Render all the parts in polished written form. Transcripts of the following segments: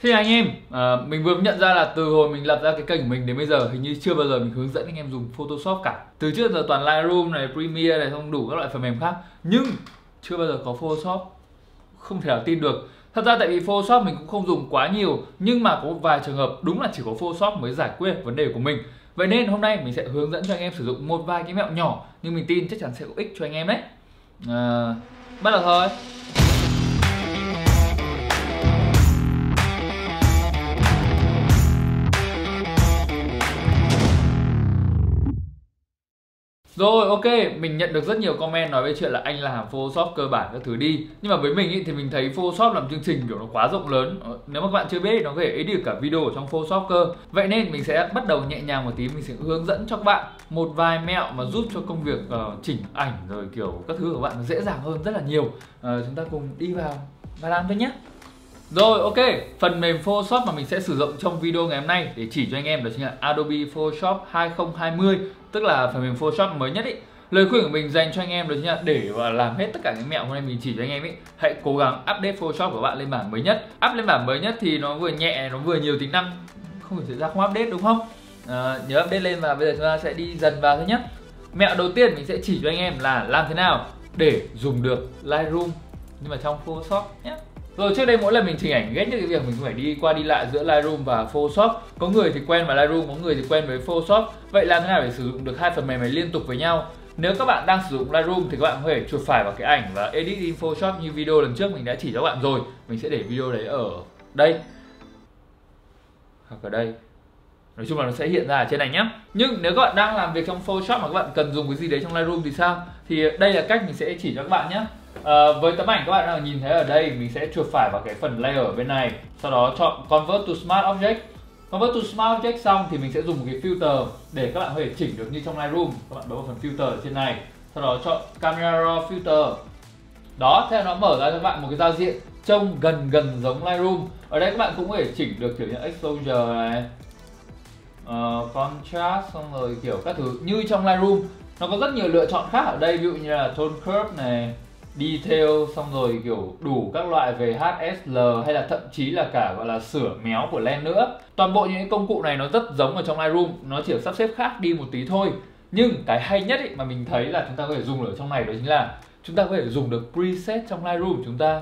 Thế anh em, mình vừa nhận ra là từ hồi mình lập ra cái kênh của mình đến bây giờ hình như chưa bao giờ mình hướng dẫn anh em dùng Photoshop cả. Từ trước giờ toàn Lightroom này, Premiere này, không đủ các loại phần mềm khác, nhưng chưa bao giờ có Photoshop. Không thể nào tin được. Thật ra tại vì Photoshop mình cũng không dùng quá nhiều, nhưng mà có một vài trường hợp đúng là chỉ có Photoshop mới giải quyết vấn đề của mình. Vậy nên hôm nay mình sẽ hướng dẫn cho anh em sử dụng một vài cái mẹo nhỏ, nhưng mình tin chắc chắn sẽ có ích cho anh em đấy. Bắt đầu thôi. Rồi, ok, mình nhận được rất nhiều comment nói về chuyện là anh làm Photoshop cơ bản các thứ đi. Nhưng mà với mình ý, thì mình thấy Photoshop làm chương trình kiểu nó quá rộng lớn. Nếu mà các bạn chưa biết nó có thể edit cả video ở trong Photoshop cơ. Vậy nên mình sẽ bắt đầu nhẹ nhàng một tí. Mình sẽ hướng dẫn cho các bạn một vài mẹo mà giúp cho công việc chỉnh ảnh rồi kiểu các thứ của bạn nó dễ dàng hơn rất là nhiều. Chúng ta cùng đi vào và làm thôi nhé. Rồi, ok, phần mềm Photoshop mà mình sẽ sử dụng trong video ngày hôm nay để chỉ cho anh em đó chính là Adobe Photoshop 2020, tức là phần mềm Photoshop mới nhất ý. Lời khuyên của mình dành cho anh em đó chính là để làm hết tất cả những mẹo hôm nay mình chỉ cho anh em ý, hãy cố gắng update Photoshop của bạn lên bản mới nhất. Up lên bản mới nhất thì nó vừa nhẹ, nó vừa nhiều tính năng, không thể ra không update đúng không? Nhớ update lên và bây giờ chúng ta sẽ đi dần vào thôi nhé. Mẹo đầu tiên mình sẽ chỉ cho anh em là làm thế nào để dùng được Lightroom nhưng mà trong Photoshop nhé. Rồi, trước đây mỗi lần mình chỉnh ảnh ghét nhất cái việc mình phải đi qua đi lại giữa Lightroom và Photoshop. Có người thì quen với Lightroom, có người thì quen với Photoshop. Vậy làm thế nào để sử dụng được hai phần mềm này liên tục với nhau? Nếu các bạn đang sử dụng Lightroom thì các bạn có thể chuột phải vào cái ảnh và edit in Photoshop như video lần trước mình đã chỉ cho các bạn rồi. Mình sẽ để video đấy ở đây hoặc ở đây. Nói chung là nó sẽ hiện ra ở trên này nhé. Nhưng nếu các bạn đang làm việc trong Photoshop mà các bạn cần dùng cái gì đấy trong Lightroom thì sao? Thì đây là cách mình sẽ chỉ cho các bạn nhé. Với tấm ảnh các bạn đang nhìn thấy ở đây, mình sẽ chuột phải vào cái phần layer ở bên này, sau đó chọn Convert to Smart Object. Convert to Smart Object xong thì mình sẽ dùng một cái filter để các bạn có thể chỉnh được như trong Lightroom. Các bạn bấm vào phần filter ở trên này, sau đó chọn Camera Raw Filter. Đó, thế là nó mở ra cho các bạn một cái giao diện trông gần giống Lightroom. Ở đây các bạn cũng có thể chỉnh được kiểu như exposure này, contrast, xong rồi kiểu các thứ như trong Lightroom. Nó có rất nhiều lựa chọn khác ở đây, ví dụ như là tone curve này, detail, xong rồi kiểu đủ các loại về HSL hay là thậm chí là cả gọi là sửa méo của lens nữa. Toàn bộ những công cụ này nó rất giống ở trong Lightroom, nó chỉ sắp xếp khác đi một tí thôi. Nhưng cái hay nhất ý, mà mình thấy là chúng ta có thể dùng ở trong này đó chính là chúng ta có thể dùng được preset trong Lightroom của chúng ta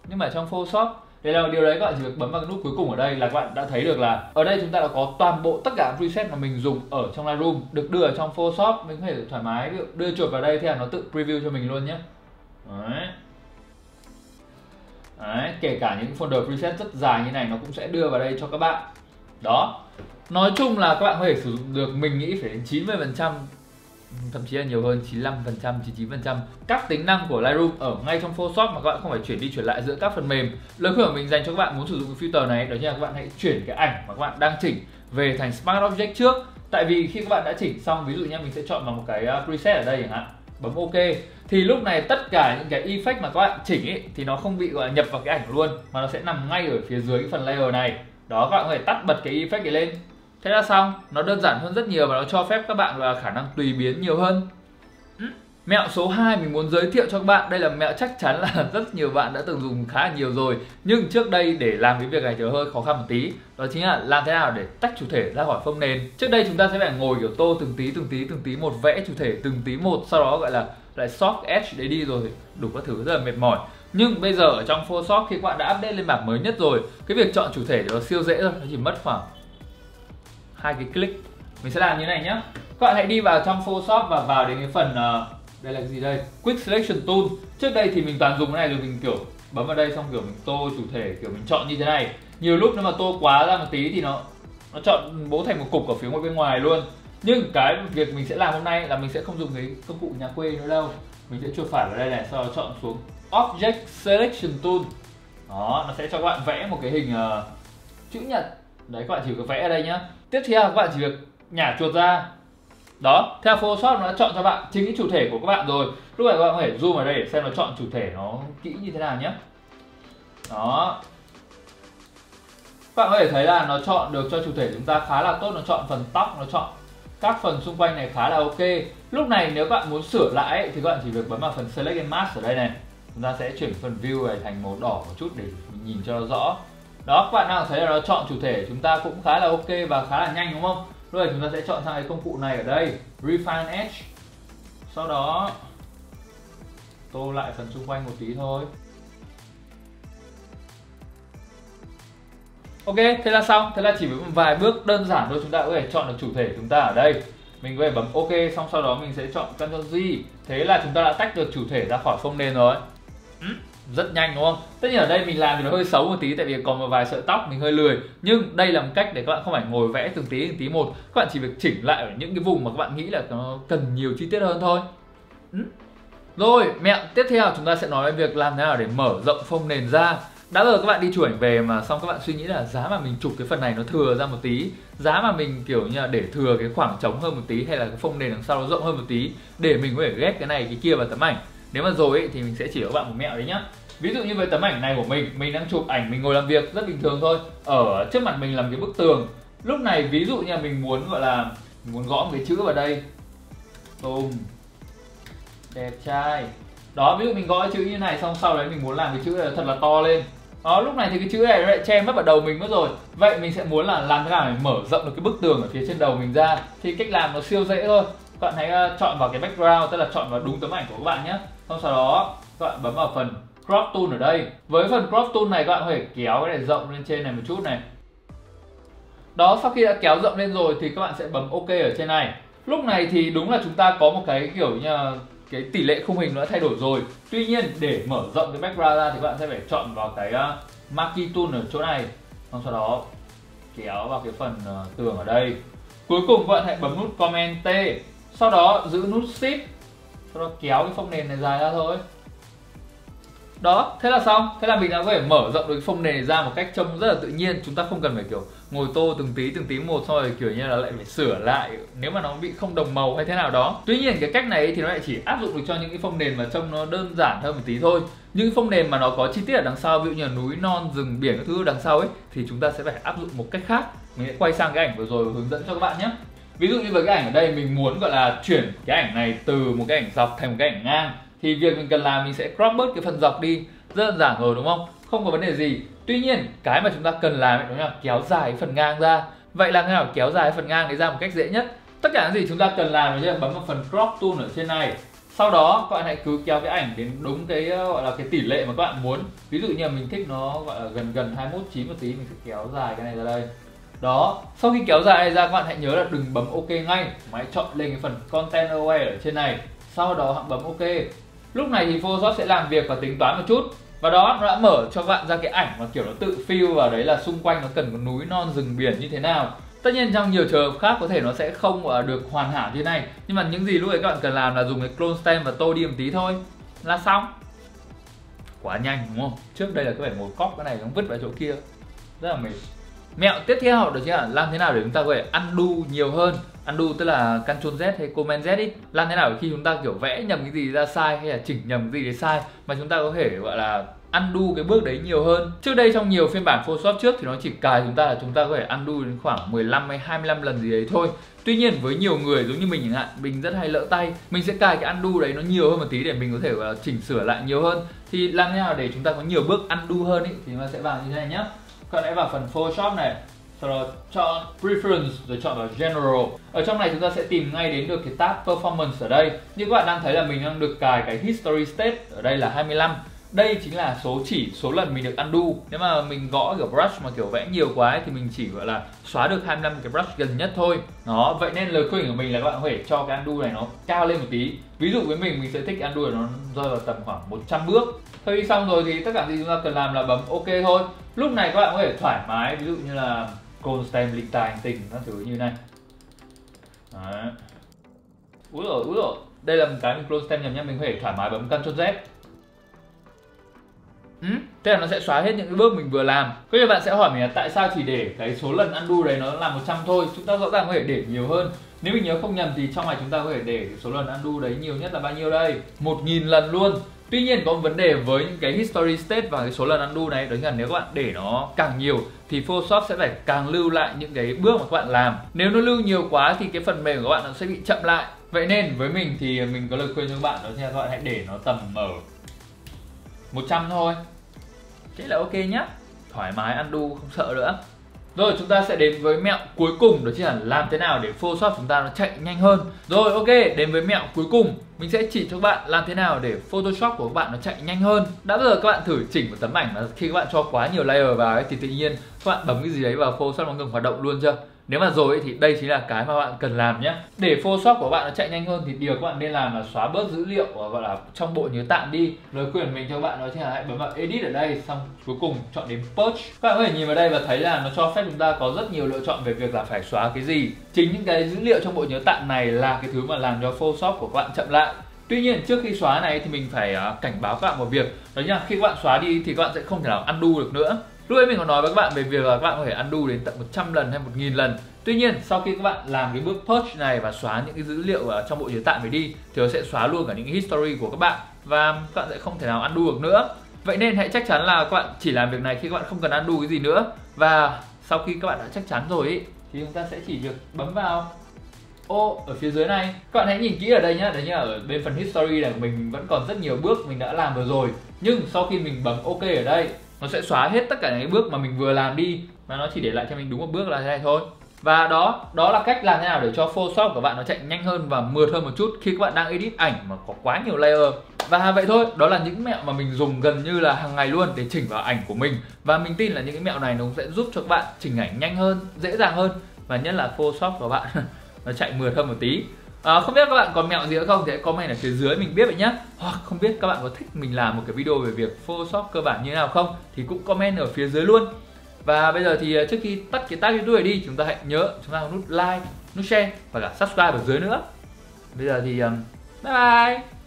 nhưng mà trong Photoshop. Để làm điều đấy các bạn chỉ việc bấm vào cái nút cuối cùng ở đây là các bạn đã thấy được là ở đây chúng ta đã có toàn bộ tất cả preset mà mình dùng ở trong Lightroom được đưa ở trong Photoshop. Mình có thể thoải mái đưa chuột vào đây thế là nó tự preview cho mình luôn nhé. Đấy, kể cả những folder preset rất dài như này nó cũng sẽ đưa vào đây cho các bạn. Đó, nói chung là các bạn có thể sử dụng được, mình nghĩ phải đến 90%, thậm chí là nhiều hơn, 95%, 99% các tính năng của Lightroom ở ngay trong Photoshop mà các bạn không phải chuyển đi chuyển lại giữa các phần mềm. Lời khuyên của mình dành cho các bạn muốn sử dụng cái filter này đó chính là các bạn hãy chuyển cái ảnh mà các bạn đang chỉnh về thành Smart Object trước. Tại vì khi các bạn đã chỉnh xong, ví dụ như mình sẽ chọn vào một cái preset ở đây chẳng hạn, bấm OK, thì lúc này tất cả những cái effect mà các bạn chỉnh ấy thì nó không bị gọi là nhập vào cái ảnh luôn, mà nó sẽ nằm ngay ở phía dưới cái phần layer này. Đó, các bạn có thể tắt bật cái effect này lên. Thế là xong, nó đơn giản hơn rất nhiều và nó cho phép các bạn là khả năng tùy biến nhiều hơn. Mẹo số 2 mình muốn giới thiệu cho các bạn, đây là mẹo chắc chắn là rất nhiều bạn đã từng dùng khá là nhiều rồi. Nhưng trước đây để làm cái việc này thì hơi khó khăn một tí. Đó chính là làm thế nào để tách chủ thể ra khỏi phông nền. Trước đây chúng ta sẽ phải ngồi kiểu tô từng tí một, vẽ chủ thể từng tí một, sau đó gọi là lại soft edge đấy đi rồi đủ các thứ rất là mệt mỏi. Nhưng bây giờ ở trong Photoshop khi các bạn đã update lên bản mới nhất rồi, cái việc chọn chủ thể nó siêu dễ thôi, nó chỉ mất khoảng 2 cái click. Mình sẽ làm như thế này nhé. Các bạn hãy đi vào trong Photoshop và vào đến cái phần đây là cái gì đây? Quick Selection Tool. Trước đây thì mình toàn dùng cái này rồi, mình kiểu bấm vào đây xong kiểu mình tô chủ thể, kiểu mình chọn như thế này. Nhiều lúc nếu mà tô quá ra một tí thì nó chọn bố thành một cục ở phía ngoài bên ngoài luôn. Nhưng cái việc mình sẽ làm hôm nay là mình sẽ không dùng cái công cụ nhà quê nữa đâu. Mình sẽ chuột phải vào đây này, sau đó chọn xuống Object Selection Tool. Đó, nó sẽ cho các bạn vẽ một cái hình chữ nhật. Đấy, các bạn chỉ việc vẽ ở đây nhá. Tiếp theo các bạn chỉ việc nhả chuột ra. Đó, theo Photoshop nó đã chọn cho bạn chính cái chủ thể của các bạn rồi. Lúc này các bạn có thể zoom vào đây để xem nó chọn chủ thể nó kỹ như thế nào nhé. Đó, các bạn có thể thấy là nó chọn được cho chủ thể chúng ta khá là tốt. Nó chọn phần tóc, nó chọn các phần xung quanh này khá là ok. Lúc này nếu các bạn muốn sửa lại ấy, thì các bạn chỉ việc bấm vào phần Select and Mask ở đây này. Chúng ta sẽ chuyển phần View này thành màu đỏ một chút để mình nhìn cho nó rõ. Đó, các bạn nào thấy là nó chọn chủ thể chúng ta cũng khá là ok và khá là nhanh đúng không? Rồi chúng ta sẽ chọn sang cái công cụ này ở đây, Refine Edge. Sau đó tô lại phần xung quanh một tí thôi. Ok, thế là xong. Thế là chỉ với một vài bước đơn giản thôi chúng ta có thể chọn được chủ thể chúng ta ở đây. Mình có thể bấm ok, xong sau đó mình sẽ chọn Ctrl G. Thế là chúng ta đã tách được chủ thể ra khỏi phông nền rồi. Rất nhanh đúng không? Tất nhiên ở đây mình làm thì nó hơi xấu một tí tại vì còn một vài sợi tóc mình hơi lười. Nhưng đây là một cách để các bạn không phải ngồi vẽ từng tí một. Các bạn chỉ việc chỉnh lại ở những cái vùng mà các bạn nghĩ là nó cần nhiều chi tiết hơn thôi. Rồi, mẹo tiếp theo chúng ta sẽ nói về việc làm thế nào để mở rộng phông nền ra. Đã giờ các bạn đi chụp ảnh về mà xong các bạn suy nghĩ là giá mà mình chụp cái phần này nó thừa ra một tí, giá mà mình kiểu như là để thừa cái khoảng trống hơn một tí, hay là cái phông nền đằng sau nó rộng hơn một tí để mình có thể ghép cái này cái kia vào tấm ảnh. Nếu mà rồi ấy, thì mình sẽ chỉ cho các bạn một mẹo đấy nhá. Ví dụ như với tấm ảnh này của mình đang chụp ảnh, mình ngồi làm việc rất bình thường thôi. Ở trước mặt mình là một cái bức tường. Lúc này ví dụ như là mình muốn gọi là mình muốn gõ một cái chữ vào đây. Tùm. Đẹp trai. Đó, ví dụ mình gõ chữ như này xong sau đấy mình muốn làm cái chữ này thật là to lên. Đó, lúc này thì cái chữ này nó lại che mất vào đầu mình mất rồi. Vậy mình sẽ muốn là làm thế nào để mở rộng được cái bức tường ở phía trên đầu mình ra. Thì cách làm nó siêu dễ thôi. Các bạn hãy chọn vào cái background, tức là chọn vào đúng tấm ảnh của các bạn nhé. Xong sau đó các bạn bấm vào phần crop tool ở đây. Với phần crop tool này các bạn có thể kéo cái này rộng lên trên này một chút này. Đó, sau khi đã kéo rộng lên rồi thì các bạn sẽ bấm ok ở trên này. Lúc này thì đúng là chúng ta có một cái kiểu như là cái tỷ lệ khung hình nó đã thay đổi rồi. Tuy nhiên để mở rộng cái background ra thì các bạn sẽ phải chọn vào cái marquee tool ở chỗ này. Xong sau đó kéo vào cái phần tường ở đây. Cuối cùng các bạn hãy bấm nút Command T. Sau đó giữ nút Shift. Sau đó kéo cái phông nền này dài ra thôi. Đó, thế là xong. Thế là mình đã có thể mở rộng được cái phông nền này ra một cách trông rất là tự nhiên. Chúng ta không cần phải kiểu ngồi tô từng tí một, xong rồi kiểu như là lại phải sửa lại nếu mà nó bị không đồng màu hay thế nào đó. Tuy nhiên cái cách này thì nó lại chỉ áp dụng được cho những cái phông nền mà trông nó đơn giản hơn một tí thôi. Những phông nền mà nó có chi tiết ở đằng sau, ví dụ như là núi non, rừng, biển các thứ đằng sau ấy, thì chúng ta sẽ phải áp dụng một cách khác. Mình sẽ quay sang cái ảnh vừa rồi và hướng dẫn cho các bạn nhé. Ví dụ như với cái ảnh ở đây mình muốn gọi là chuyển cái ảnh này từ một cái ảnh dọc thành một cái ảnh ngang, thì việc mình cần làm mình sẽ crop bớt cái phần dọc đi. Rất đơn giản rồi đúng không? Không có vấn đề gì. Tuy nhiên cái mà chúng ta cần làm đó là kéo dài phần ngang ra. Vậy làm thế nào kéo dài phần ngang đấy ra một cách dễ nhất? Tất cả những gì chúng ta cần làm là bấm vào phần crop tool ở trên này. Sau đó các bạn hãy cứ kéo cái ảnh đến đúng cái gọi là cái tỷ lệ mà các bạn muốn. Ví dụ như là mình thích nó gọi là gần 21:9 một tí, mình sẽ kéo dài cái này ra đây. Đó, sau khi kéo dài này ra các bạn hãy nhớ là đừng bấm ok ngay, mà hãy chọn lên cái phần Content Aware ở trên này. Sau đó hãy bấm ok. Lúc này thì Photoshop sẽ làm việc và tính toán một chút. Và đó, nó đã mở cho các bạn ra cái ảnh mà kiểu nó tự fill vào đấy là xung quanh nó cần có núi non rừng biển như thế nào. Tất nhiên trong nhiều trường hợp khác có thể nó sẽ không được hoàn hảo như này. Nhưng mà những gì lúc ấy các bạn cần làm là dùng cái clone stem và tô đi một tí thôi là xong. Quá nhanh đúng không? Trước đây là các bạn ngồi cóp cái này nó vứt vào chỗ kia, rất là mệt. Mẹo tiếp theo đó chính là làm thế nào để chúng ta có thể undo nhiều hơn. Undo tức là Ctrl Z hay Command Z ý. Làm thế nào để khi chúng ta kiểu vẽ nhầm cái gì ra sai hay là chỉnh nhầm cái gì đấy sai mà chúng ta có thể gọi là undo cái bước đấy nhiều hơn. Trước đây trong nhiều phiên bản Photoshop trước thì nó chỉ cài chúng ta là chúng ta có thể undo đến khoảng 15 hay 25 lần gì đấy thôi. Tuy nhiên với nhiều người giống như mình chẳng hạn, mình rất hay lỡ tay, mình sẽ cài cái undo đấy nó nhiều hơn một tí để mình có thể chỉnh sửa lại nhiều hơn. Thì làm thế nào để chúng ta có nhiều bước undo hơn ý, thì chúng ta sẽ vào như thế này nhé. Các bạn hãy vào phần Photoshop này, sau đó chọn Preference rồi chọn vào General. Ở trong này chúng ta sẽ tìm ngay đến được cái tab Performance ở đây. Như các bạn đang thấy là mình đang được cài cái History State ở đây là 25. Đây chính là số lần mình được undo. Nếu mà mình gõ kiểu brush mà kiểu vẽ nhiều quá ấy, thì mình chỉ gọi là xóa được 25 cái brush gần nhất thôi. Đó, vậy nên lời khuyên của mình là các bạn có thể cho cái undo này nó cao lên một tí. Ví dụ với mình sẽ thích undo nó rơi vào tầm khoảng 100 bước. Khi xong rồi thì tất cả gì chúng ta cần làm là bấm ok thôi. Lúc này các bạn có thể thoải mái, ví dụ như là clone stem linh tài hành tình các thứ như này. Đấy. Úi rồi. Đây là một cái mình clone stem nhầm nhá, mình có thể thoải mái bấm Ctrl Z. Thế là nó sẽ xóa hết những cái bước mình vừa làm. Có nhiều bạn sẽ hỏi mình là tại sao chỉ để cái số lần undo đấy nó là 100 thôi. Chúng ta rõ ràng có thể để nhiều hơn. Nếu mình nhớ không nhầm thì trong này chúng ta có thể để số lần undo đấy nhiều nhất là bao nhiêu đây? 1000 lần luôn. Tuy nhiên có một vấn đề với những cái history state và cái số lần undo này, đó là nếu các bạn để nó càng nhiều thì Photoshop sẽ phải càng lưu lại những cái bước mà các bạn làm. Nếu nó lưu nhiều quá thì cái phần mềm của các bạn nó sẽ bị chậm lại. Vậy nên với mình thì mình có lời khuyên cho các bạn, đó là các bạn hãy để nó tầm ở 100 thôi. Thế là ok nhá. thoải mái undo, không sợ nữa. Rồi chúng ta sẽ đến với mẹo cuối cùng, đó chính là làm thế nào để Photoshop chúng ta nó chạy nhanh hơn. Rồi ok, đến với mẹo cuối cùng, mình sẽ chỉ cho các bạn làm thế nào để Photoshop của các bạn nó chạy nhanh hơn. Đã bao giờ các bạn thử chỉnh một tấm ảnh mà khi các bạn cho quá nhiều layer vào ấy, thì tự nhiên các bạn bấm cái gì đấy vào Photoshop nó ngừng hoạt động luôn chưa? Nếu mà rồi ấy, thì đây chính là cái mà bạn cần làm nhé. Để Photoshop của bạn nó chạy nhanh hơn thì điều các bạn nên làm là xóa bớt dữ liệu gọi là trong bộ nhớ tạm đi. Lời khuyên mình cho các bạn đó chính là hãy bấm vào Edit ở đây, xong cuối cùng chọn đến Purge. Các bạn có thể nhìn vào đây và thấy là nó cho phép chúng ta có rất nhiều lựa chọn về việc là phải xóa cái gì. Chính những cái dữ liệu trong bộ nhớ tạm này là cái thứ mà làm cho Photoshop của các bạn chậm lại. Tuy nhiên trước khi xóa này thì mình phải cảnh báo các bạn một việc, đó là khi các bạn xóa đi thì các bạn sẽ không thể nào undo được nữa. Lúc ấy mình có nói với các bạn về việc là các bạn có thể undo đến tận 100 lần hay 1000 lần. Tuy nhiên sau khi các bạn làm cái bước purge này và xóa những cái dữ liệu ở trong bộ nhớ tạm ấy đi thì nó sẽ xóa luôn cả những cái history của các bạn và các bạn sẽ không thể nào undo được nữa. Vậy nên hãy chắc chắn là các bạn chỉ làm việc này khi các bạn không cần undo cái gì nữa. Và sau khi các bạn đã chắc chắn rồi ý, thì chúng ta sẽ chỉ việc bấm vào ô ở phía dưới này. Các bạn hãy nhìn kỹ ở đây nhé, đấy như là ở bên phần history này của mình vẫn còn rất nhiều bước mình đã làm vừa rồi. Nhưng sau khi mình bấm ok ở đây, nó sẽ xóa hết tất cả những cái bước mà mình vừa làm đi và nó chỉ để lại cho mình đúng một bước là thế này thôi. Và đó là cách làm thế nào để cho Photoshop của bạn nó chạy nhanh hơn và mượt hơn một chút khi các bạn đang edit ảnh mà có quá nhiều layer. Và vậy thôi, đó là những mẹo mà mình dùng gần như là hàng ngày luôn để chỉnh vào ảnh của mình. Và mình tin là những cái mẹo này nó sẽ giúp cho các bạn chỉnh ảnh nhanh hơn, dễ dàng hơn và nhất là Photoshop của bạn nó chạy mượt hơn một tí. Không biết các bạn còn mẹo gì nữa không thì hãy comment ở phía dưới mình biết vậy nhé. Hoặc không biết các bạn có thích mình làm một cái video về việc Photoshop cơ bản như thế nào không thì cũng comment ở phía dưới luôn. Và bây giờ thì trước khi tắt cái tab YouTube này đi, chúng ta hãy nhớ chúng ta nút like, nút share và cả subscribe ở dưới nữa. Bây giờ thì bye bye.